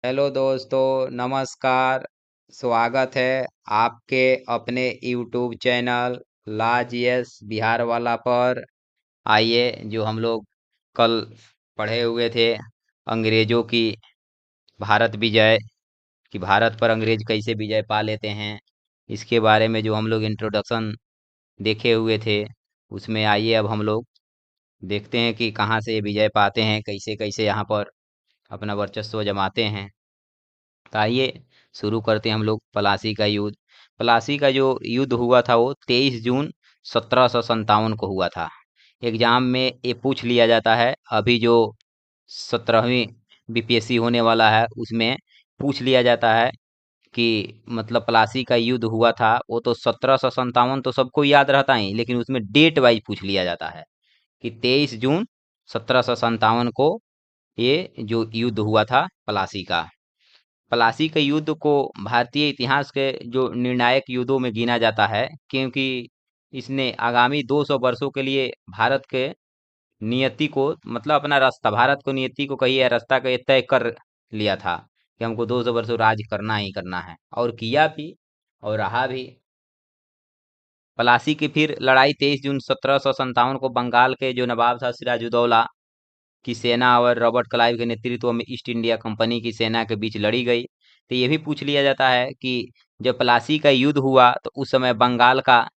Hello दोस्तों, नमस्कार। स्वागत है आपके अपने यूट्यूब चैनल लाज यस बिहार वाला पर। आइए, जो हम लोग कल पढ़े हुए थे अंग्रेजों की भारत विजय, कि भारत पर अंग्रेज कैसे विजय पा लेते हैं, इसके बारे में जो हम लोग इंट्रोडक्शन देखे हुए थे, उसमें आइए अब हम लोग देखते हैं कि कहाँ से ये विजय पाते हैं, कैसे कैसे यहाँ पर अपना वर्चस्व जमाते हैं। तो आइए शुरू करते हैं हम लोग प्लासी का युद्ध। प्लासी का जो युद्ध हुआ था वो 23 जून 1757 को हुआ था। एग्जाम में ये पूछ लिया जाता है, अभी जो 17वीं बीपीएससी होने वाला है उसमें पूछ लिया जाता है कि मतलब प्लासी का युद्ध हुआ था। वो तो 1757 तो सबको याद रहता ही, लेकिन उसमें डेट वाइज पूछ लिया जाता है कि 23 जून 1757 को ये जो युद्ध हुआ था प्लासी का। प्लासी के युद्ध को भारतीय इतिहास के जो निर्णायक युद्धों में गिना जाता है, क्योंकि इसने आगामी 200 वर्षों के लिए भारत के नियति को मतलब अपना रास्ता, भारत को नियति को कही है रास्ता का ये तय कर लिया था कि हमको 200 वर्षों राज करना ही करना है, और किया भी और रहा भी। प्लासी की फिर लड़ाई 23 जून 1757 को बंगाल के जो नवाब था सिराजुद्दौला की सेना और रॉबर्ट क्लाइव के नेतृत्व में ईस्ट इंडिया कंपनी की सेना के बीच लड़ी गई। तो ये भी पूछ लिया जाता है कि जब प्लासी का युद्ध हुआ तो उस समय बंगाल का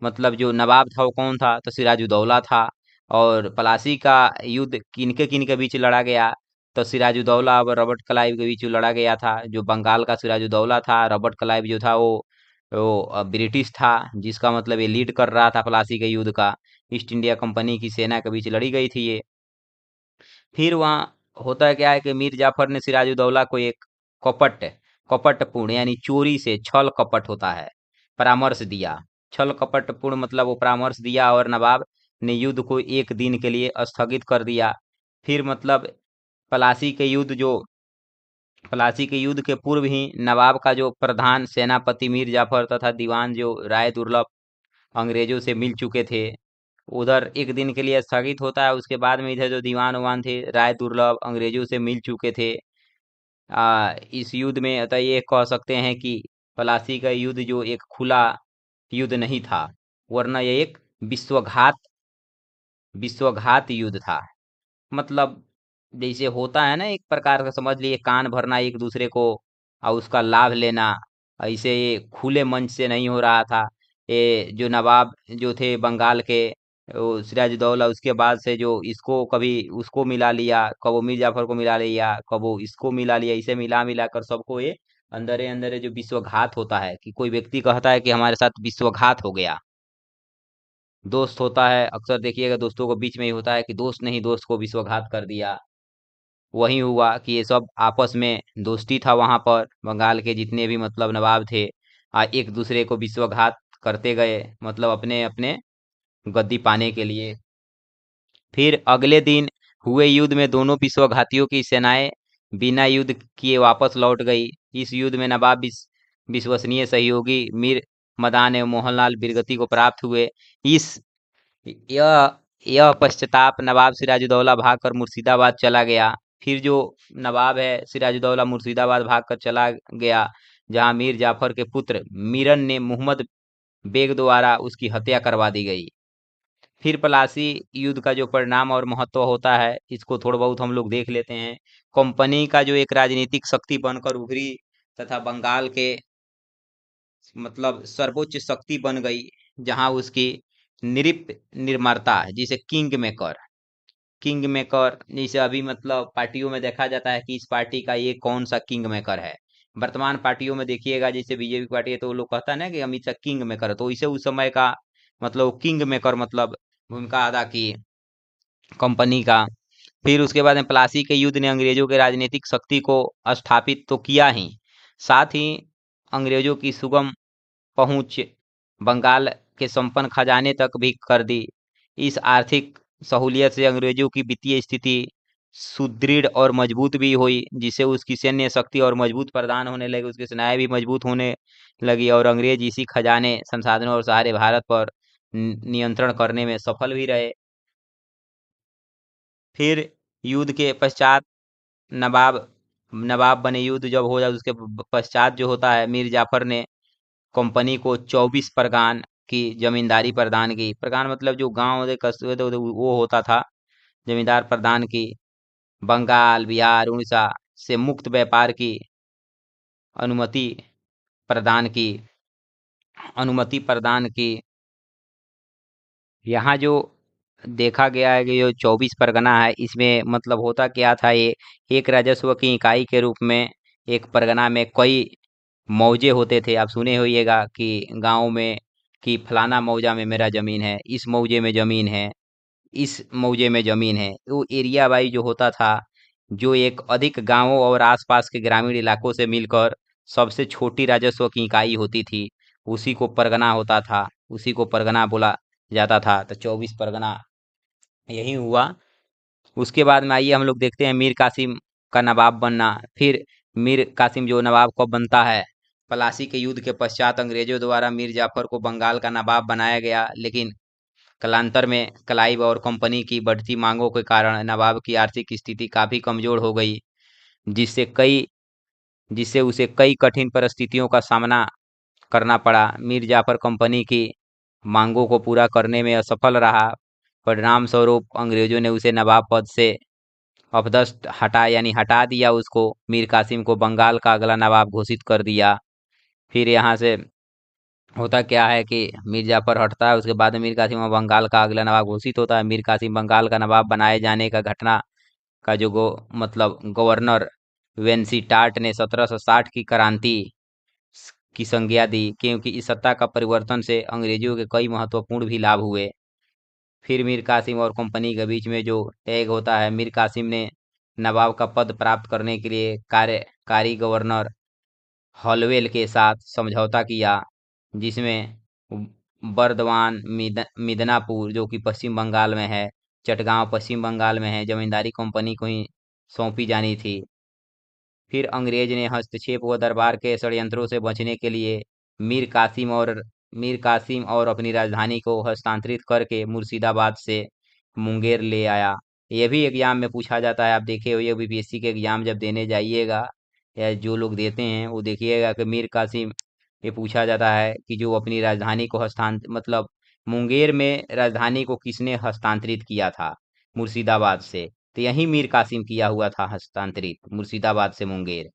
मतलब जो नवाब था वो कौन था, तो सिराजुद्दौला था। और प्लासी का युद्ध किनके किनके बीच लड़ा गया, तो सिराजुद्दौला और रॉबर्ट क्लाइव के बीच लड़ा गया था। जो बंगाल का सिराजुद्दौला था, रॉबर्ट क्लाइव जो था वो ब्रिटिश था, जिसका मतलब ये लीड कर रहा था प्लासी के युद्ध का। ईस्ट इंडिया कंपनी की सेना के बीच लड़ी गई थी ये। फिर वहाँ होता क्या है कि मीर जाफर ने सिराजुद्दौला को एक कपट कपटपूर्ण यानी चोरी से छल कपट होता है परामर्श दिया। छल कपटपूर्ण मतलब वो परामर्श दिया और नवाब ने युद्ध को एक दिन के लिए स्थगित कर दिया। फिर मतलब प्लासी के युद्ध जो प्लासी के युद्ध के पूर्व ही नवाब का जो प्रधान सेनापति मीर जाफर तथा दीवान जो राय दुर्लभ अंग्रेजों से मिल चुके थे, उधर एक दिन के लिए स्थगित होता है। उसके बाद में इधर जो दीवान उवान थे राय दुर्लभ अंग्रेजों से मिल चुके थे। इस युद्ध में अतः ये कह सकते हैं कि प्लासी का युद्ध जो एक खुला युद्ध नहीं था, वरना ये एक विश्वघात विश्वघात युद्ध था। मतलब जैसे होता है ना, एक प्रकार का समझ लिए कान भरना एक दूसरे को और उसका लाभ लेना, ऐसे ये खुले मंच से नहीं हो रहा था। ये जो नवाब जो थे बंगाल के, वो सिराजुद्दौला, उसके बाद से जो इसको कभी उसको मिला लिया, कबो मीर जाफर को मिला लिया, कबो इसको मिला लिया, इसे मिला मिला कर सबको ये अंदर अंदर जो विश्वघात होता है कि कोई व्यक्ति कहता है कि हमारे साथ विश्वघात हो गया। दोस्त होता है, अक्सर देखिएगा दोस्तों को बीच में ही होता है कि दोस्त ने ही दोस्त को विश्वघात कर दिया। वही हुआ कि ये सब आपस में दोस्ती था वहां पर, बंगाल के जितने भी मतलब नवाब थे एक दूसरे को विश्वघात करते गए, मतलब अपने अपने गद्दी पाने के लिए। फिर अगले दिन हुए युद्ध में दोनों विश्वघातियों की सेनाएं बिना युद्ध किए वापस लौट गई। इस युद्ध में नवाब विश्वसनीय सहयोगी मीर मदान एवं मोहनलाल बिरगति को प्राप्त हुए। इस यह यह पश्चाताप नवाब सिराजुद्दौला भागकर मुर्शिदाबाद चला गया। फिर जो नवाब है सिराजुद्दौला मुर्शिदाबाद भागकर चला गया, जहां मीर जाफर के पुत्र मीरन ने मोहम्मद बेग द्वारा उसकी हत्या करवा दी गई। फिर प्लासी युद्ध का जो परिणाम और महत्व होता है, इसको थोड़ा बहुत हम लोग देख लेते हैं। कंपनी का जो एक राजनीतिक शक्ति बनकर उभरी तथा बंगाल के मतलब सर्वोच्च शक्ति बन गई, जहां उसकी नृत्य निर्माता जिसे किंग मेकर जैसे अभी मतलब पार्टियों में देखा जाता है कि इस पार्टी का ये कौन सा किंग मेकर है। वर्तमान पार्टियों में देखिएगा, जैसे बीजेपी पार्टी है तो वो लोग कहता है ना कि अमित शाह किंग मेकर है, तो इसे उस समय का मतलब किंग मेकर मतलब भूमिका अदा की कंपनी का। फिर उसके बाद में प्लासी के युद्ध ने अंग्रेजों के राजनीतिक शक्ति को स्थापित तो किया ही, साथ ही अंग्रेजों की सुगम पहुंच बंगाल के संपन्न खजाने तक भी कर दी। इस आर्थिक सहूलियत से अंग्रेजों की वित्तीय स्थिति सुदृढ़ और मजबूत भी हुई, जिससे उसकी सैन्य शक्ति और मजबूत प्रदान होने लगी, उसकी सेनाएं भी मजबूत होने लगी और अंग्रेज इसी खजाने संसाधनों और सहारे भारत पर नियंत्रण करने में सफल भी रहे। फिर युद्ध के पश्चात नवाब नवाब बने, युद्ध जब हो जाए उसके पश्चात जो होता है, मीर जाफर ने कंपनी को 24 परगान की जमींदारी प्रदान की। परगान मतलब जो गांव होते, कस्बे थे, वो होता था, जमींदार प्रदान की। बंगाल, बिहार, उड़ीसा से मुक्त व्यापार की अनुमति प्रदान की, अनुमति प्रदान की। यहाँ जो देखा गया है कि जो 24 परगना है, इसमें मतलब होता क्या था, ये एक राजस्व की इकाई के रूप में एक परगना में कई मौजे होते थे। आप सुने होइएगा कि गांव में कि फलाना मौजा में मेरा जमीन है, इस मौजे में जमीन है, इस मौजे में जमीन है। वो एरिया वाइज जो होता था, जो एक अधिक गांवों और आसपास के ग्रामीण इलाकों से मिलकर सबसे छोटी राजस्व की इकाई होती थी, उसी को परगना होता था, उसी को परगना बोला जाता था। तो 24 परगना यही हुआ। उसके बाद में आइए हम लोग देखते हैं मीर कासिम का नवाब बनना। फिर मीर कासिम जो नवाब कब बनता है, प्लासी के युद्ध के पश्चात अंग्रेजों द्वारा मीर जाफर को बंगाल का नवाब बनाया गया, लेकिन कालांतर में क्लाइव और कंपनी की बढ़ती मांगों के कारण नवाब की आर्थिक स्थिति काफी कमजोर हो गई, जिससे कई जिससे उसे कई कठिन परिस्थितियों का सामना करना पड़ा। मीर जाफर कंपनी की मांगों को पूरा करने में असफल रहा। परिणाम स्वरूप अंग्रेजों ने उसे नवाब पद से अपदस्थ हटा यानी हटा दिया उसको। मीर कासिम को बंगाल का अगला नवाब घोषित कर दिया। फिर यहाँ से होता क्या है कि मीर जाफर हटता है, उसके बाद में मीर कासिम बंगाल का अगला नवाब घोषित होता है। मीर कासिम बंगाल का नवाब बनाए जाने का घटना का जो मतलब गवर्नर वेंसी टाट ने 1760 की क्रांति की संज्ञा दी, क्योंकि इस सत्ता का परिवर्तन से अंग्रेजों के कई महत्वपूर्ण भी लाभ हुए। फिर मीर कासिम और कंपनी के बीच में जो टैग होता है, मीर कासिम ने नवाब का पद प्राप्त करने के लिए कार्यकारी गवर्नर हॉलवेल के साथ समझौता किया, जिसमें बर्दवान, मिदनापुर जो कि पश्चिम बंगाल में है, चटगांव पश्चिम बंगाल में है, जमींदारी कंपनी को ही सौंपी जानी थी। फिर अंग्रेज ने हस्तक्षेप व दरबार के षड्यंत्रों से बचने के लिए मीर कासिम और अपनी राजधानी को हस्तांतरित करके मुर्शिदाबाद से मुंगेर ले आया। यह भी एग्जाम में पूछा जाता है, आप देखे हुए बीपीएससी के एग्जाम जब देने जाइएगा या जो लोग देते हैं वो देखिएगा कि मीर कासिम, ये पूछा जाता है कि जो अपनी राजधानी को मतलब मुंगेर में राजधानी को किसने हस्तांतरित किया था मुर्शिदाबाद से। तो यही मीर कासिम किया हुआ था हस्तांतरित, मुर्शिदाबाद से मुंगेर।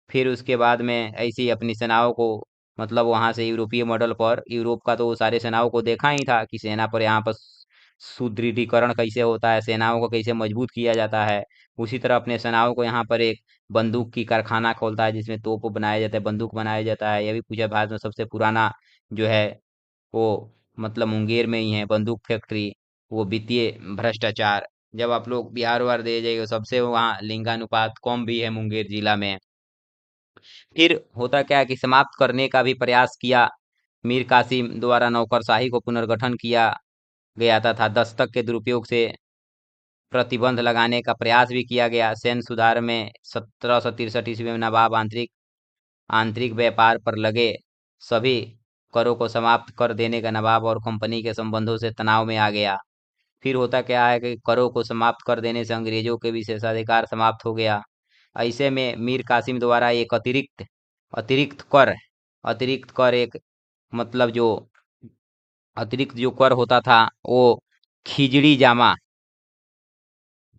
फिर उसके बाद में ऐसी अपनी सेनाओं को मतलब वहां से यूरोपीय मॉडल पर, यूरोप का तो वो सारे सेनाओं को देखा ही था कि सेना पर यहाँ पर सुदृढ़ीकरण कैसे होता है, सेनाओं को कैसे मजबूत किया जाता है। उसी तरह अपने सेनाओं को यहाँ पर एक बंदूक की कारखाना खोलता है, जिसमें तोप बनाया जाता है, बंदूक बनाया जाता है। यह भी पूछा, भारत में सबसे पुराना जो है वो मतलब मुंगेर में ही है बंदूक फैक्ट्री। वो वित्तीय भ्रष्टाचार, जब आप लोग बिहार वार दे जाइए, सबसे वहाँ लिंगानुपात कम भी है मुंगेर जिला में। फिर होता क्या है कि समाप्त करने का भी प्रयास किया। मीर कासिम द्वारा नौकरशाही को पुनर्गठन किया गया था, दस्तक के दुरुपयोग से प्रतिबंध लगाने का प्रयास भी किया गया। सैन्य सुधार में 1763 ईस्वी में नवाब आंतरिक आंतरिक व्यापार पर लगे सभी करों को समाप्त कर देने का नवाब और कंपनी के संबंधों से तनाव में आ गया। फिर होता क्या है कि करों को समाप्त कर देने से अंग्रेजों के विशेषाधिकार समाप्त हो गया। ऐसे में मीर कासिम द्वारा एक अतिरिक्त कर अतिरिक्त कर एक मतलब जो अतिरिक्त जो कर होता था वो खिजड़ी जामा,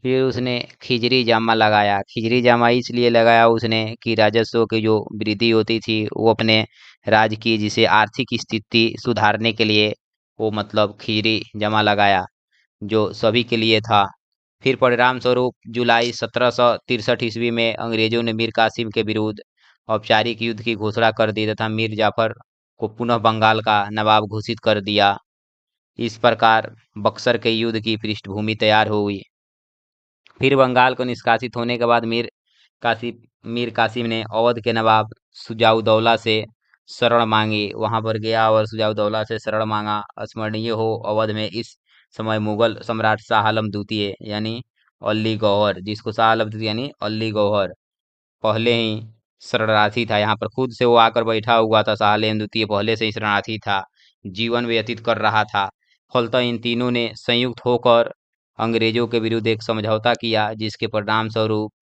फिर उसने खिजड़ी जामा लगाया। खिजड़ी जामा इसलिए लगाया उसने कि राजस्व की जो वृद्धि होती थी वो अपने राज्य की, जिसे आर्थिक स्थिति सुधारने के लिए वो मतलब खिजड़ी जामा लगाया, जो सभी के लिए था। फिर परिणाम स्वरूप जुलाई 1763 ईस्वी में अंग्रेजों ने मीर कासिम के विरुद्ध औपचारिक युद्ध की घोषणा कर दी तथा मीर जाफर को पुनः बंगाल का नवाब घोषित कर दिया। इस प्रकार बक्सर के युद्ध की पृष्ठभूमि तैयार हो गई। फिर बंगाल को निष्कासित होने के बाद मीर कासिम ने अवध के नवाब सुजाउदौला से शरण मांगी। वहां पर गया और सुजाउदौला से शरण मांगा। स्मरणीय हो, अवध में इस समय मुगल सम्राट शाह आलम द्वितीय यानी अली गौहर, जिसको शाह आलम द्वितीय यानी अली गौहर पहले ही शरणार्थी था। यहाँ पर खुद से वो आकर बैठा हुआ था, शाह आलम द्वितीय पहले से ही शरणार्थी था, जीवन व्यतीत कर रहा था। फलतः इन तीनों ने संयुक्त होकर अंग्रेजों के विरुद्ध एक समझौता किया, जिसके परिणाम स्वरूप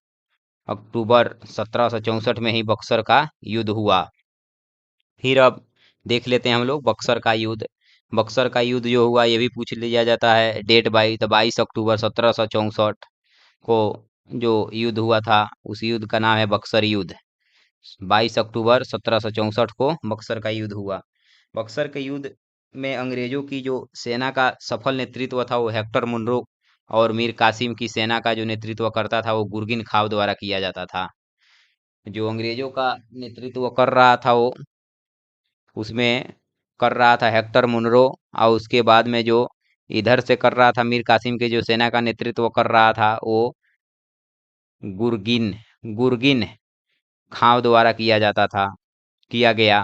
अक्टूबर 1764 में ही बक्सर का युद्ध हुआ। फिर अब देख लेते हैं हम लोग बक्सर का युद्ध। बक्सर का युद्ध जो हुआ ये भी पूछ लिया जाता है। डेट 22 अक्टूबर 1764 को जो युद्ध हुआ था उस युद्ध का नाम है बक्सर युद्ध। 22 अक्टूबर 1764 को बक्सर का युद्ध हुआ। बक्सर के युद्ध में अंग्रेजों की जो सेना का सफल नेतृत्व था वो हेक्टर मुनरो और मीर कासिम की सेना का जो नेतृत्व करता था वो गुरगिन खाव द्वारा किया जाता था। जो अंग्रेजों का नेतृत्व कर रहा था वो उसमें कर रहा था हेक्टर मुनरो, और उसके बाद में जो इधर से कर रहा था मीर कासिम के जो सेना का नेतृत्व कर रहा था वो गुरगिन गुरगिन खाव द्वारा किया गया।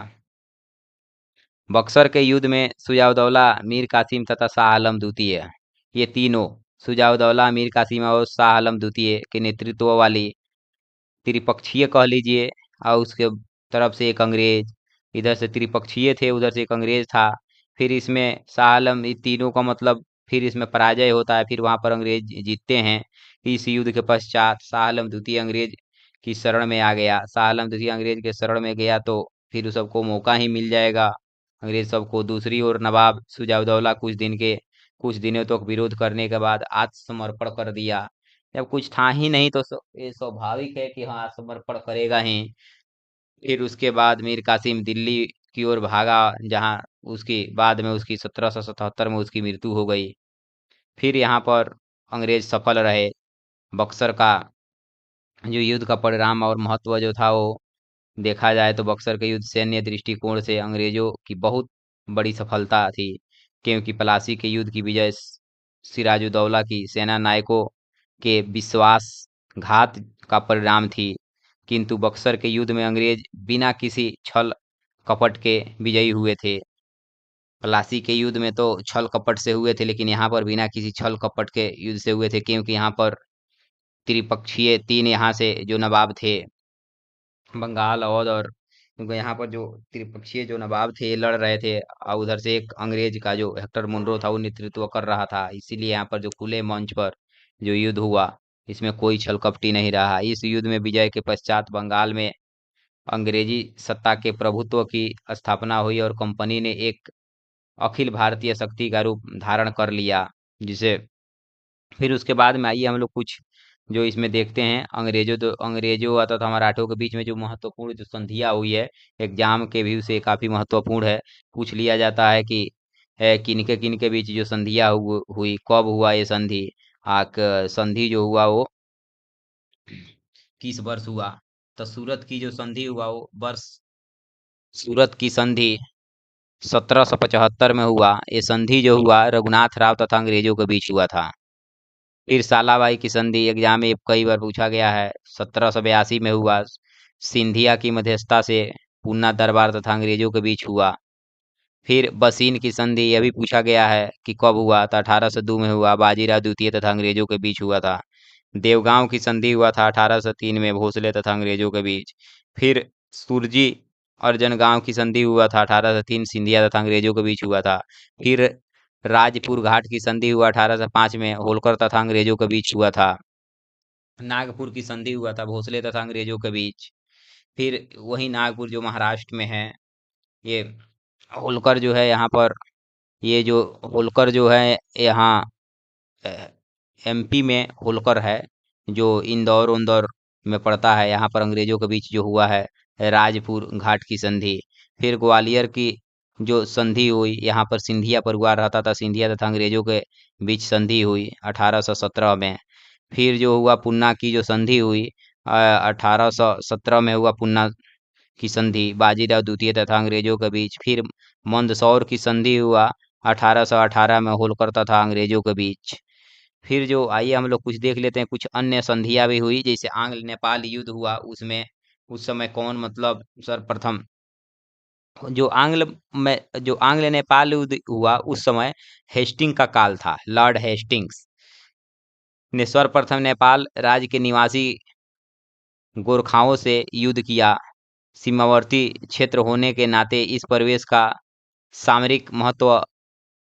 बक्सर के युद्ध में सुजाउद्दौला, मीर कासिम तथा शाह आलम द्वितीय, ये तीनों सुजाउद्दौला, मीर कासिम और शाह आलम द्वितीय के नेतृत्व वाली त्रिपक्षीय कह लीजिए, और उसके तरफ से एक अंग्रेज, इधर से त्रिपक्षीय थे उधर से एक अंग्रेज था। फिर इसमें शाह आलम, ये तीनों का मतलब फिर इसमें पराजय होता है, फिर वहां पर अंग्रेज जीतते हैं। इस युद्ध के पश्चात शाह आलम द्वितीय अंग्रेज की शरण में आ गया। शाह आलम द्वितीय अंग्रेज के शरण में गया तो फिर सबको मौका ही मिल जाएगा अंग्रेज सबको। दूसरी ओर नवाब सुजाउद्दौला कुछ दिनों तक विरोध करने के बाद आत्मसमर्पण कर दिया। जब कुछ था ही नहीं तो ये स्वाभाविक है कि हाँ समर्पण करेगा ही। फिर उसके बाद मीर कासिम दिल्ली की ओर भागा, जहाँ उसके बाद में उसकी 1777 में उसकी मृत्यु हो गई। फिर यहाँ पर अंग्रेज सफल रहे। बक्सर का जो युद्ध का परिणाम और महत्व जो था वो देखा जाए तो बक्सर के युद्ध सैन्य दृष्टिकोण से अंग्रेजों की बहुत बड़ी सफलता थी, क्योंकि प्लासी के युद्ध की विजय सिराजुद्दौला की सेना नायकों के विश्वासघात का परिणाम थी। किंतु बक्सर के युद्ध में अंग्रेज बिना किसी छल कपट के विजयी हुए थे। प्लासी के युद्ध में तो छल कपट से हुए थे, लेकिन यहाँ पर बिना किसी छल कपट के युद्ध से हुए थे, क्योंकि यहाँ पर त्रिपक्षीय तीन यहाँ से जो नवाब थे, बंगाल, अवध और, क्योंकि यहाँ पर जो त्रिपक्षीय जो नवाब थे ये लड़ रहे थे, और उधर से एक अंग्रेज का जो हेक्टर मुनरो था वो नेतृत्व कर रहा था। इसीलिए यहाँ पर जो खुले मंच पर जो युद्ध हुआ इसमें कोई छल कपटी नहीं रहा। इस युद्ध में विजय के पश्चात बंगाल में अंग्रेजी सत्ता के प्रभुत्व की स्थापना हुई और कंपनी ने एक अखिल भारतीय शक्ति का रूप धारण कर लिया, जिसे फिर उसके बाद में आइए हम लोग कुछ जो इसमें देखते हैं। अंग्रेजों तथा मराठों के बीच में जो महत्वपूर्ण जो संधियाँ हुई है, एग्जाम के व्यू से काफी महत्वपूर्ण है। पूछ लिया जाता है कि किनके किनके बीच जो संधियाँ हुई, कब हुआ ये संधि। संधि जो हुआ वो किस वर्ष हुआ, तो सूरत की जो संधि हुआ वो वर्ष, सूरत की संधि 1775 में हुआ। ये संधि जो हुआ रघुनाथ राव तथा अंग्रेजों के बीच हुआ था। फिर सालाबाई की संधि एग्जाम में कई बार पूछा गया है, 1782 में हुआ। सिंधिया की मध्यस्थता से पूना दरबार तथा अंग्रेजों के बीच हुआ। फिर बसीन की संधि यह भी पूछा गया है कि कब हुआ, था 1802 में हुआ, बाजीराव द्वितीय तथा अंग्रेजों के बीच हुआ था। देवगांव की संधि हुआ था 1803 में भोसले तथा अंग्रेजों के बीच। फिर सुरजी अर्जन गांव की संधि हुआ था 1803, सिंधिया तथा अंग्रेजों के बीच हुआ था। फिर राजपुर घाट की संधि हुआ 1805 में, होलकर तथा अंग्रेजों के बीच हुआ था। नागपुर की संधि हुआ था भोसले तथा अंग्रेजों के बीच। फिर वही नागपुर जो महाराष्ट्र में है, ये होलकर जो है यहाँ पर, ये जो होलकर जो है यहाँ एमपी में होलकर है, जो इंदौर उंदौर में पड़ता है। यहाँ पर अंग्रेजों के बीच जो हुआ है राजपुर घाट की संधि। फिर ग्वालियर की जो संधि हुई, यहाँ पर सिंधिया परिवार रहता था, सिंधिया तथा अंग्रेजों के बीच संधि हुई 1817 में। फिर जो हुआ पुन्ना की जो संधि हुई 1817 में हुआ पुन्ना की संधि बाजीराव द्वितीय तथा अंग्रेजों के बीच। फिर मंदसौर की संधि हुआ 1818 में होलकर तथा अंग्रेजों के बीच। फिर जो आइए हम लोग कुछ देख लेते हैं, कुछ अन्य संधियाँ भी हुई, जैसे आंग्ल नेपाल युद्ध हुआ, उसमें उस समय कौन मतलब सर्वप्रथम जो आंग्ल नेपाल युद्ध हुआ उस समय हेस्टिंग का काल था। लॉर्ड हेस्टिंग्स ने सर्वप्रथम नेपाल राज्य के निवासी गोरखाओं से युद्ध किया। सीमावर्ती क्षेत्र होने के नाते इस प्रवेश का सामरिक महत्व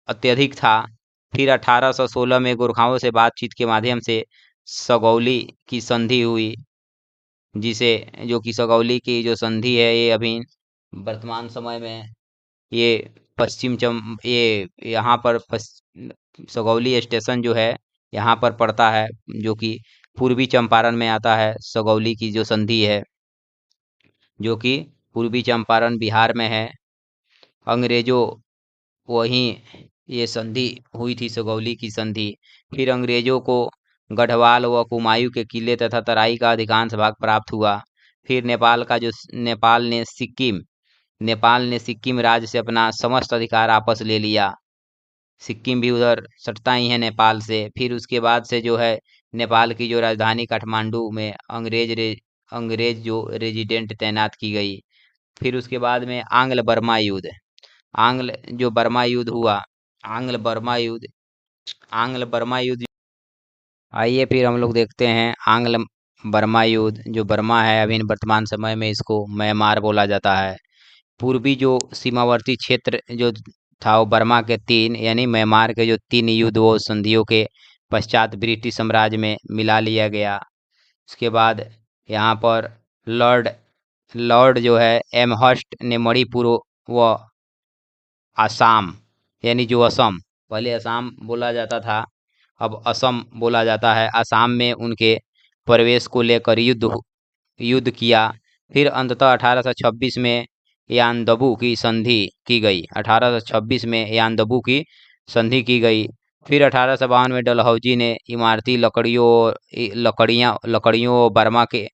अत्यधिक था। फिर 1816 में गोरखाओं से बातचीत के माध्यम से सगौली की संधि हुई। जिसे जो कि सगौली की जो संधि है ये अभी वर्तमान समय में ये ये यहाँ पर सगौली स्टेशन जो है यहाँ पर पड़ता है, जो कि पूर्वी चंपारण में आता है। सगौली की जो संधि है जो कि पूर्वी चंपारण बिहार में है। अंग्रेजों वहीं ये संधि हुई थी, सगौली की संधि। फिर अंग्रेजों को गढ़वाल व कुमायूं के किले तथा तराई का अधिकांश भाग प्राप्त हुआ। फिर नेपाल ने सिक्किम राज्य से अपना समस्त अधिकार वापस ले लिया। सिक्किम भी उधर सटता ही है नेपाल से। फिर उसके बाद से जो है नेपाल की जो राजधानी काठमांडू में अंग्रेज जो रेजिडेंट तैनात की गई। फिर उसके बाद में आंग्ल जो बर्मा युद्ध हुआ, आंग्ल बर्मा युद्ध आंग्ल बर्मा युद्ध आइए फिर हम लोग देखते हैं आंग्ल बर्मा युद्ध। जो बर्मा है अभी वर्तमान समय में इसको म्यांमार बोला जाता है। पूर्वी जो सीमावर्ती क्षेत्र जो था वो बर्मा के तीन यानी म्यांमार के जो तीन युद्ध वो संधियों के पश्चात ब्रिटिश साम्राज्य में मिला लिया गया। उसके बाद यहाँ पर लॉर्ड लॉर्ड जो है एमहर्स्ट ने मणिपुर व आसाम यानी जो असम, पहले असम बोला जाता था अब असम बोला जाता है, आसाम में उनके प्रवेश को लेकर युद्ध किया। फिर अंततः 1826 में यानदबू की संधि की गई। 1826 में यानदबू की संधि की गई। फिर 1852 में डलहौजी ने इमारती लकड़ियों और बर्मा के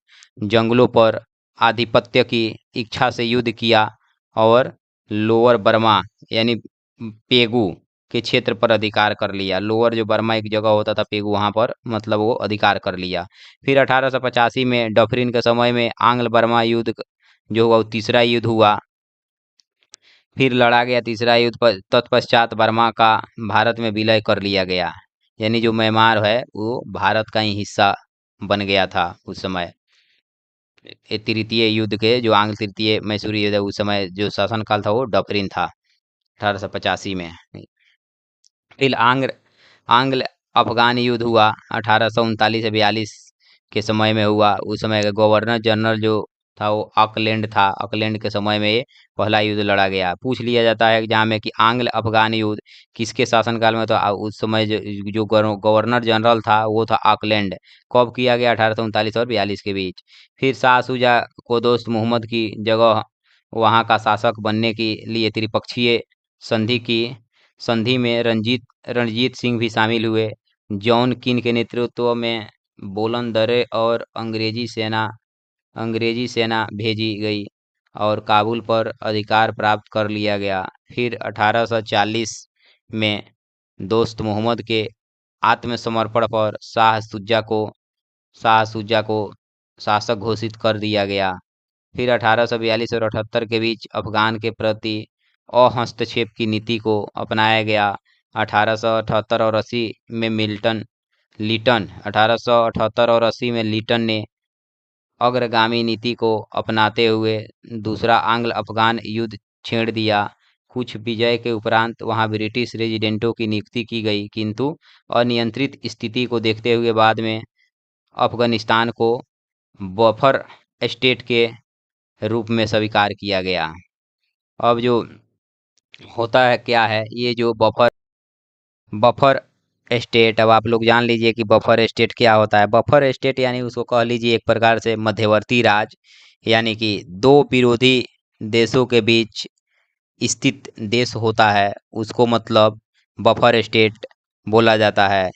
जंगलों पर आधिपत्य की इच्छा से युद्ध किया और लोअर बर्मा यानी पेगू के क्षेत्र पर अधिकार कर लिया। लोअर जो बर्मा एक जगह होता था पेगू, वहां पर मतलब वो अधिकार कर लिया। फिर 1885 में डफरिन के समय में आंग्ल बर्मा युद्ध जो हुआ वो तीसरा युद्ध हुआ। फिर लड़ा गया तीसरा युद्ध पर। तत्पश्चात बर्मा का भारत में विलय कर लिया गया, यानी जो म्यांमार है वो भारत का ही हिस्सा बन गया था उस समय। तृतीय युद्ध के जो आंग्ल तृतीय मैसूरी युद्ध उस समय जो शासनकाल था वो डफरिन था 1885 में। फिर आंग्ल अफगान युद्ध हुआ 1839 से 42 के समय में हुआ। उस समय का गवर्नर जनरल जो था वो ऑकलैंड था। ऑकलैंड के समय में ये पहला युद्ध लड़ा गया। पूछ लिया जाता है एग्जाम में कि आंग्ल अफगान युद्ध किसके शासनकाल में था। उस समय जो गवर्नर जनरल था वो था ऑकलैंड। कब किया गया? 1839 और 42 के बीच। फिर शाह शुजा को दोस्त मोहम्मद की जगह वहाँ का शासक बनने के लिए त्रिपक्षीय संधि की। संधि में रणजीत सिंह भी शामिल हुए। जॉन किन के नेतृत्व में बोलन दरे और अंग्रेजी सेना भेजी गई और काबुल पर अधिकार प्राप्त कर लिया गया। फिर 1840 में दोस्त मोहम्मद के आत्मसमर्पण पर शाह शुजा को शासक घोषित कर दिया गया। फिर 1842 और 78 के बीच अफगान के प्रति अहस्तक्षेप की नीति को अपनाया गया। 1878 और 80 में लीटन 1878 और 80 में लीटन ने अग्रगामी नीति को अपनाते हुए दूसरा आंग्ल अफगान युद्ध छेड़ दिया। कुछ विजय के उपरांत वहां ब्रिटिश रेजिडेंटों की नियुक्ति की गई, किंतु अनियंत्रित स्थिति को देखते हुए बाद में अफगानिस्तान को बफर स्टेट के रूप में स्वीकार किया गया। अब जो होता है क्या है ये जो बफर स्टेट, अब आप लोग जान लीजिए कि बफर स्टेट क्या होता है। बफर स्टेट यानी उसको कह लीजिए एक प्रकार से मध्यवर्ती राज्य, यानी कि दो विरोधी देशों के बीच स्थित देश होता है, उसको मतलब बफर स्टेट बोला जाता है।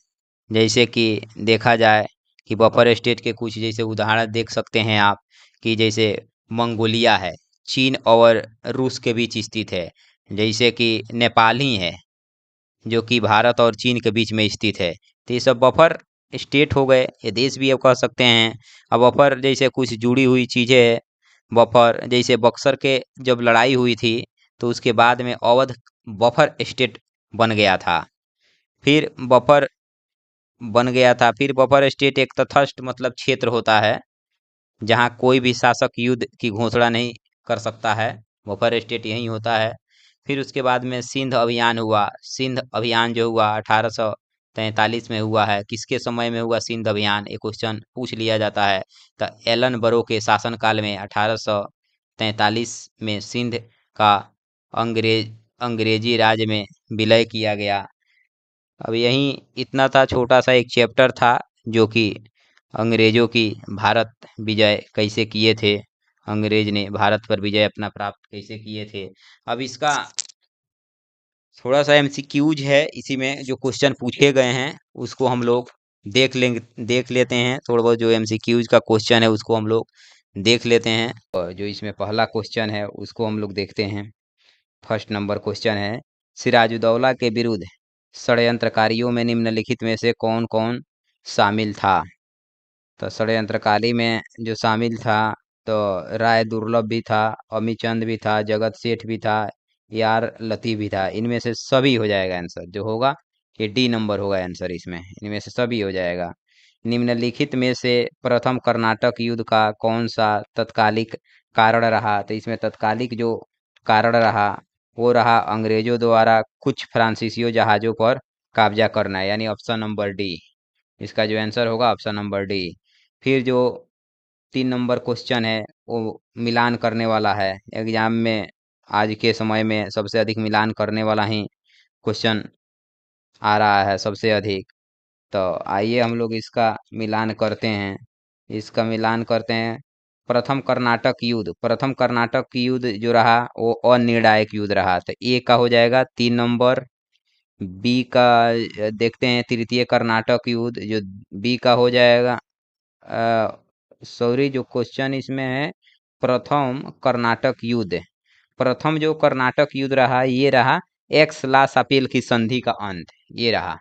जैसे कि देखा जाए कि बफर स्टेट के कुछ जैसे उदाहरण देख सकते हैं आप, कि जैसे मंगोलिया है, चीन और रूस के बीच स्थित है। जैसे कि नेपाल ही है जो कि भारत और चीन के बीच में स्थित है। तो ये सब बफर स्टेट हो गए, ये देश भी अब कह सकते हैं। अब बफर जैसे कुछ जुड़ी हुई चीज़ें है। बफर जैसे बक्सर के जब लड़ाई हुई थी तो उसके बाद में अवध बफर स्टेट बन गया था। फिर बफर फिर बफर स्टेट एक तटस्थ मतलब क्षेत्र होता है जहाँ कोई भी शासक युद्ध की घोषणा नहीं कर सकता है। बफर स्टेट यही होता है। फिर उसके बाद में सिंध अभियान हुआ। सिंध अभियान जो हुआ 43 में हुआ है, किसके समय में हुआ सिंध अभियान, ये क्वेश्चन पूछ लिया जाता है। तो एलन बरो के शासनकाल में 1843 में सिंध का अंग्रेजी राज में विलय किया गया। अब यही इतना था, छोटा सा एक चैप्टर था जो कि अंग्रेजों की भारत विजय कैसे किए थे, अंग्रेज ने भारत पर विजय अपना प्राप्त कैसे किए थे। अब इसका थोड़ा सा एमसीक्यूज है, इसी में जो क्वेश्चन पूछे गए हैं उसको हम लोग देख लेते हैं। थोड़ा बहुत जो एमसीक्यूज का क्वेश्चन है उसको हम लोग देख लेते हैं। और जो इसमें पहला क्वेश्चन है उसको हम लोग देखते हैं। फर्स्ट नंबर क्वेश्चन है, सिराजुद्दौला के विरुद्ध षड्यंत्रकारियों में निम्नलिखित में से कौन कौन शामिल था। तो षड्यंत्रकारी में जो शामिल था तो राय दुर्लभ भी था, अमीचंद भी था, जगत सेठ भी था, यार लतीफ भी था। इनमें से सभी हो जाएगा आंसर जो होगा, ये डी नंबर होगा आंसर इसमें, इनमें से सभी हो जाएगा। निम्नलिखित में से प्रथम कर्नाटक युद्ध का कौन सा तत्कालिक कारण रहा। तो इसमें तत्कालिक जो कारण रहा वो रहा अंग्रेजों द्वारा कुछ फ्रांसीसियो जहाज़ों पर कब्जा करना, यानी ऑप्शन नंबर डी। इसका जो आंसर होगा ऑप्शन नंबर डी। फिर जो 3 नंबर क्वेश्चन है वो मिलान करने वाला है, एग्जाम में आज के समय में सबसे अधिक मिलान करने वाला ही क्वेश्चन आ रहा है सबसे अधिक। तो आइए हम लोग इसका मिलान करते हैं, इसका मिलान करते हैं। प्रथम कर्नाटक युद्ध जो रहा वो अनिर्णायक युद्ध रहा, तो ए का हो जाएगा 3 नंबर। बी का देखते हैं, तृतीय कर्नाटक युद्ध जो बी का हो जाएगा। सॉरी, जो क्वेश्चन इसमें है प्रथम कर्नाटक युद्ध, प्रथम जो कर्नाटक युद्ध रहा ये रहा एक्स ला सापेल की संधि का अंत, ये रहा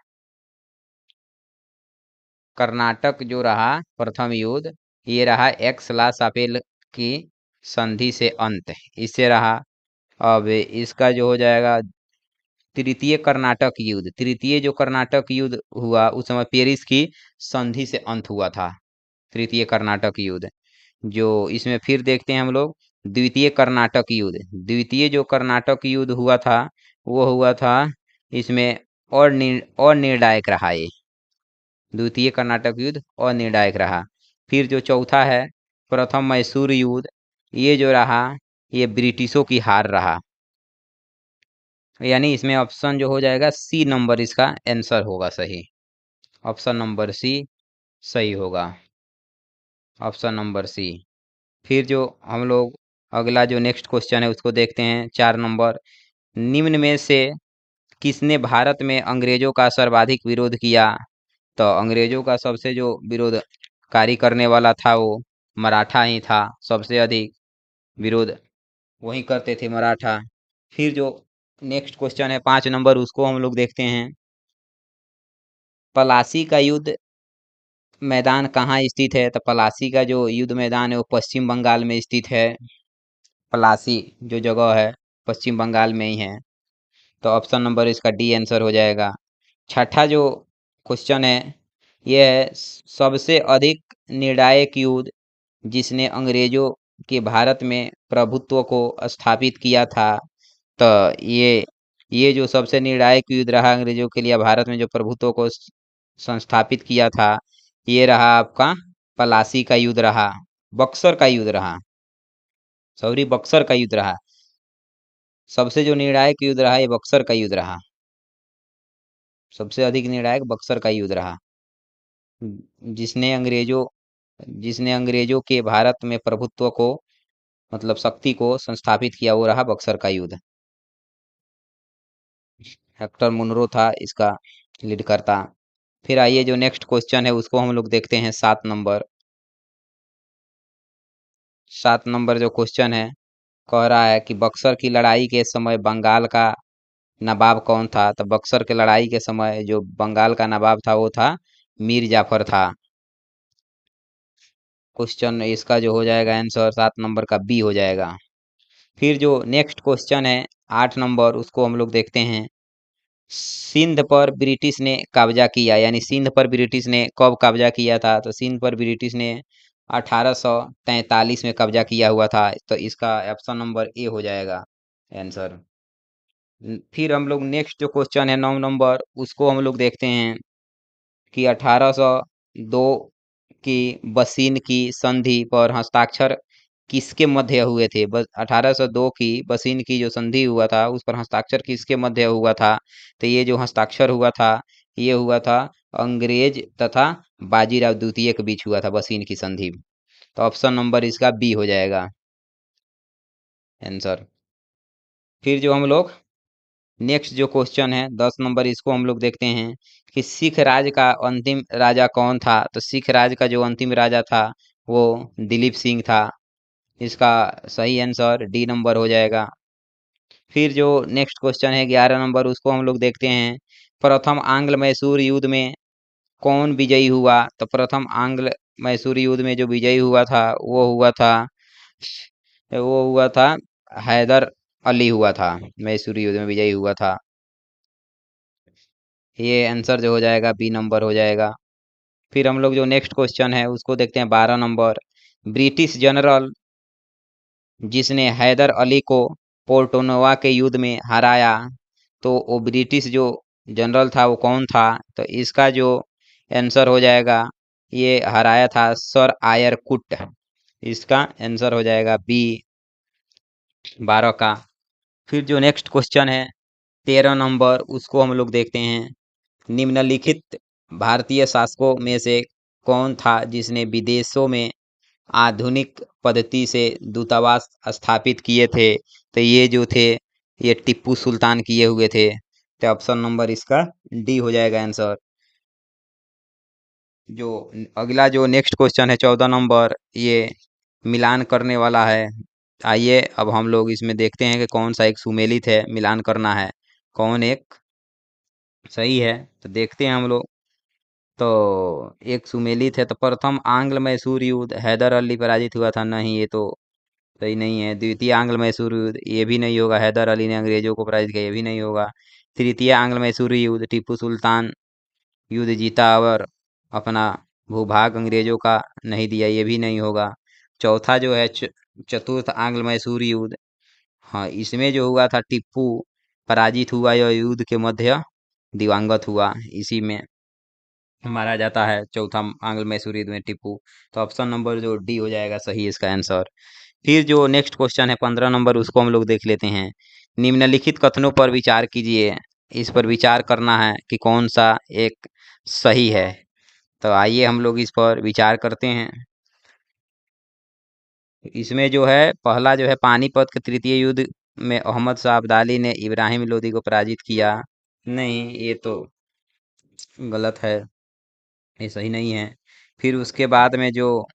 कर्नाटक जो रहा प्रथम युद्ध, ये रहा एक्स ला सापेल की संधि से अंत, इससे रहा। अब इसका जो हो जाएगा तृतीय कर्नाटक युद्ध, तृतीय जो कर्नाटक युद्ध हुआ उस समय पेरिस की संधि से अंत हुआ था तृतीय कर्नाटक युद्ध। जो इसमें फिर देखते हैं हम लोग द्वितीय कर्नाटक युद्ध, द्वितीय जो कर्नाटक युद्ध हुआ था वो हुआ था इसमें अनिर्णायक रहा ये, द्वितीय कर्नाटक युद्ध अनिर्णायक रहा। फिर जो चौथा है प्रथम मैसूर युद्ध, ये जो रहा ये ब्रिटिशों की हार रहा, यानी इसमें ऑप्शन जो हो जाएगा सी नंबर इसका आंसर होगा सही, ऑप्शन नंबर सी सही होगा, ऑप्शन नंबर सी। फिर जो हम लोग अगला जो नेक्स्ट क्वेश्चन है उसको देखते हैं 4 नंबर। निम्न में से किसने भारत में अंग्रेजों का सर्वाधिक विरोध किया। तो अंग्रेजों का सबसे जो विरोधकारी करने वाला था वो मराठा ही था, सबसे अधिक विरोध वही करते थे मराठा। फिर जो नेक्स्ट क्वेश्चन है 5 नंबर, उसको हम लोग देखते हैं। पलासी का युद्ध मैदान कहाँ स्थित है। तो पलासी का जो युद्ध मैदान है वो पश्चिम बंगाल में स्थित है, पलासी जो जगह है पश्चिम बंगाल में ही है। तो ऑप्शन नंबर इसका डी आंसर हो जाएगा। छठा जो क्वेश्चन है ये है सबसे अधिक निर्णायक युद्ध जिसने अंग्रेजों के भारत में प्रभुत्व को स्थापित किया था। तो ये जो सबसे निर्णायक युद्ध रहा अंग्रेजों के लिए भारत में जो प्रभुत्व को संस्थापित किया था, ये रहा आपका पलासी का युद्ध रहा, बक्सर का युद्ध रहा, सॉरी बक्सर का युद्ध रहा। सबसे जो निर्णायक युद्ध रहा ये बक्सर का युद्ध रहा, सबसे अधिक निर्णायक बक्सर का युद्ध रहा, जिसने अंग्रेजों जिसने अंग्रेजों के भारत में प्रभुत्व को मतलब शक्ति को संस्थापित किया वो रहा बक्सर का युद्ध। हेक्टर मुनरो था इसका लीड करता। फिर आइए जो नेक्स्ट क्वेश्चन है उसको हम लोग देखते हैं 7 नंबर। 7 नंबर जो क्वेश्चन है कह रहा है कि बक्सर की लड़ाई के समय बंगाल का नवाब कौन था। तो बक्सर के लड़ाई के समय जो बंगाल का नवाब था वो था मीर जाफर था। क्वेश्चन इसका जो हो जाएगा आंसर 7 नंबर का बी हो जाएगा। फिर जो नेक्स्ट क्वेश्चन है 8 नंबर, उसको हम लोग देखते हैं। सिंध पर ब्रिटिश ने कब्जा किया, यानी सिंध पर ब्रिटिश ने कब कब्जा किया था। तो सिंध पर ब्रिटिश ने 1843 में कब्जा किया हुआ था, तो इसका ऑप्शन नंबर ए हो जाएगा आंसर। फिर हम लोग नेक्स्ट जो क्वेश्चन है 9 नंबर, उसको हम लोग देखते हैं। कि 1802 की बसीन की संधि पर हस्ताक्षर किसके मध्य हुए थे? 1802 की बसीन की जो संधि हुआ था उस पर हस्ताक्षर किसके मध्य हुआ था? तो ये जो हस्ताक्षर हुआ था ये हुआ था अंग्रेज तथा बाजीराव द्वितीय के बीच हुआ था बसीन की संधि। तो ऑप्शन नंबर इसका बी हो जाएगा आंसर। फिर जो हम लोग नेक्स्ट जो क्वेश्चन है 10 नंबर, इसको हम लोग देखते हैं कि सिख राज का अंतिम राजा कौन था? तो सिख राज का जो अंतिम राजा था वो दिलीप सिंह था। इसका सही आंसर डी नंबर हो जाएगा। फिर जो नेक्स्ट क्वेश्चन है 11 नंबर, उसको हम लोग देखते हैं। प्रथम आंग्ल मैसूर युद्ध में कौन विजयी हुआ? तो प्रथम आंग्ल मैसूर युद्ध में जो विजयी हुआ था वो हुआ था हैदर अली हुआ था। मैसूर युद्ध में विजयी हुआ था। ये आंसर जो हो जाएगा बी नंबर हो जाएगा। फिर हम लोग जो नेक्स्ट क्वेश्चन है उसको देखते हैं 12 नंबर। ब्रिटिश जनरल जिसने हैदर अली को पोर्टोनोवा के युद्ध में हराया, तो वो ब्रिटिश जो जनरल था वो कौन था? तो इसका जो आंसर हो जाएगा, ये हराया था सर आयर कुट। इसका आंसर हो जाएगा बी 12 का। फिर जो नेक्स्ट क्वेश्चन है 13 नंबर, उसको हम लोग देखते हैं। निम्नलिखित भारतीय शासकों में से कौन था जिसने विदेशों में आधुनिक पद्धति से दूतावास स्थापित किए थे? तो ये जो थे ये टिप्पू सुल्तान किए हुए थे। तो ऑप्शन नंबर इसका डी हो जाएगा आंसर। जो अगला जो नेक्स्ट क्वेश्चन है 14 नंबर, ये मिलान करने वाला है। आइए अब हम लोग इसमें देखते हैं कि कौन सा एक सुमेलित है, मिलान करना है कौन एक सही है। तो देखते हैं हम लोग। तो एक सुमेलित है। तो प्रथम आंग्ल मैसूर युद्ध हैदर अली पराजित हुआ था, नहीं ये तो सही नहीं है। द्वितीय आंग्ल मैसूर युद्ध ये भी नहीं होगा, हैदर अली ने अंग्रेजों को पराजित किया ये भी नहीं होगा। तृतीय आंग्ल मैसूर युद्ध टीपू सुल्तान युद्ध जीता और अपना भूभाग अंग्रेजों का नहीं दिया, ये भी नहीं होगा। चौथा जो है चतुर्थ आंग्ल मैसूर युद्ध, हाँ इसमें जो हुआ था टिप्पू पराजित हुआ, यह युद्ध के मध्य दिवंगत हुआ, इसी में मारा जाता है चौथा आंग्ल मैसूर युद्ध में टिप्पू। तो ऑप्शन नंबर जो डी हो जाएगा सही इसका आंसर। फिर जो नेक्स्ट क्वेश्चन है 15 नंबर, उसको हम लोग देख लेते हैं। निम्नलिखित कथनों पर विचार कीजिए। इस पर विचार करना है कि कौन सा एक सही है। तो आइए हम लोग इस पर विचार करते हैं। इसमें जो है पहला जो है पानीपत के तृतीय युद्ध में अहमद शाह अब्दाली ने इब्राहिम लोदी को पराजित किया, नहीं ये तो गलत है, ये सही नहीं है। फिर उसके बाद में जो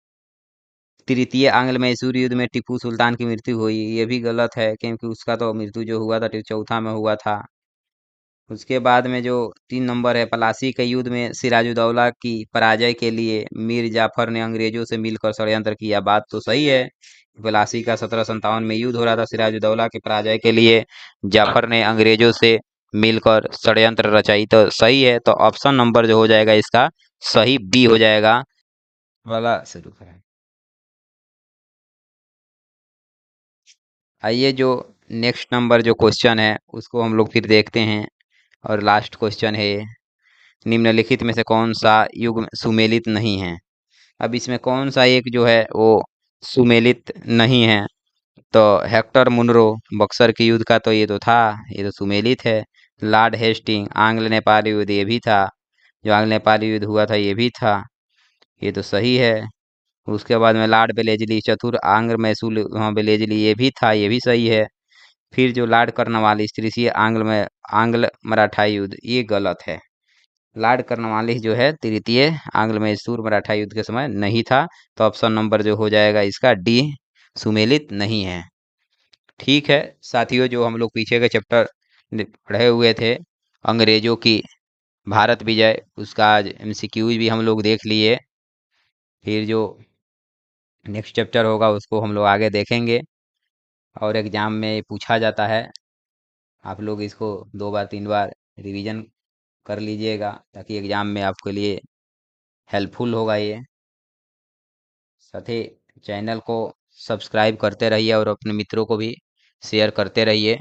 तृतीय आंग्ल मैसूर युद्ध में टीपू सुल्तान की मृत्यु हुई, ये भी गलत है क्योंकि उसका तो मृत्यु जो हुआ था चौथा में हुआ था। उसके बाद में जो 3 नंबर है पलासी के युद्ध में सिराजुद्दौला की पराजय के लिए मीर जाफर ने अंग्रेजों से मिलकर षड्यंत्र किया, बात तो सही है। पलासी का 1757 में युद्ध हो रहा था, सिराजुद्दौला की पराजय के लिए जाफर ने अंग्रेजों से मिलकर षड्यंत्र रचाई, तो सही है। तो ऑप्शन नंबर जो हो जाएगा इसका सही बी हो जाएगा वाला शुरू करें। आइए जो नेक्स्ट नंबर जो क्वेश्चन है उसको हम लोग फिर देखते हैं। और लास्ट क्वेश्चन है निम्नलिखित में से कौन सा युग सुमेलित नहीं है? अब इसमें कौन सा एक जो है वो सुमेलित नहीं है? तो हेक्टर मुनरो बक्सर के युद्ध का तो ये तो था, ये तो सुमेलित है। लॉर्ड हेस्टिंग आंग्ल नेपाल युद्ध ये भी था, जो आंग्ल नेपाल युद्ध हुआ था ये भी था, ये तो सही है। उसके बाद में लॉर्ड बेलेजली चतुर आंग्ल मैसूर, हाँ बेलेजली ये भी था, ये भी सही है। फिर जो लॉर्ड कर्नवालिस तृतीय आंग्ल मराठा युद्ध ये गलत है। लॉर्ड कर्नवालिस जो है तृतीय आंग्ल मैसूर मराठा युद्ध के समय नहीं था। तो ऑप्शन नंबर जो हो जाएगा इसका डी सुमेलित नहीं है। ठीक है साथियों, जो हम लोग पीछे के चैप्टर पढ़े हुए थे अंग्रेजों की भारत विजय, उसका आज एमसीक्यूज भी हम लोग देख लिए। फिर जो नेक्स्ट चैप्टर होगा उसको हम लोग आगे देखेंगे और एग्जाम में पूछा जाता है। आप लोग इसको 2 बार 3 बार रिवीजन कर लीजिएगा ताकि एग्जाम में आपके लिए हेल्पफुल होगा ये। साथ ही चैनल को सब्सक्राइब करते रहिए और अपने मित्रों को भी शेयर करते रहिए।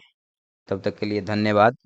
तब तक के लिए धन्यवाद।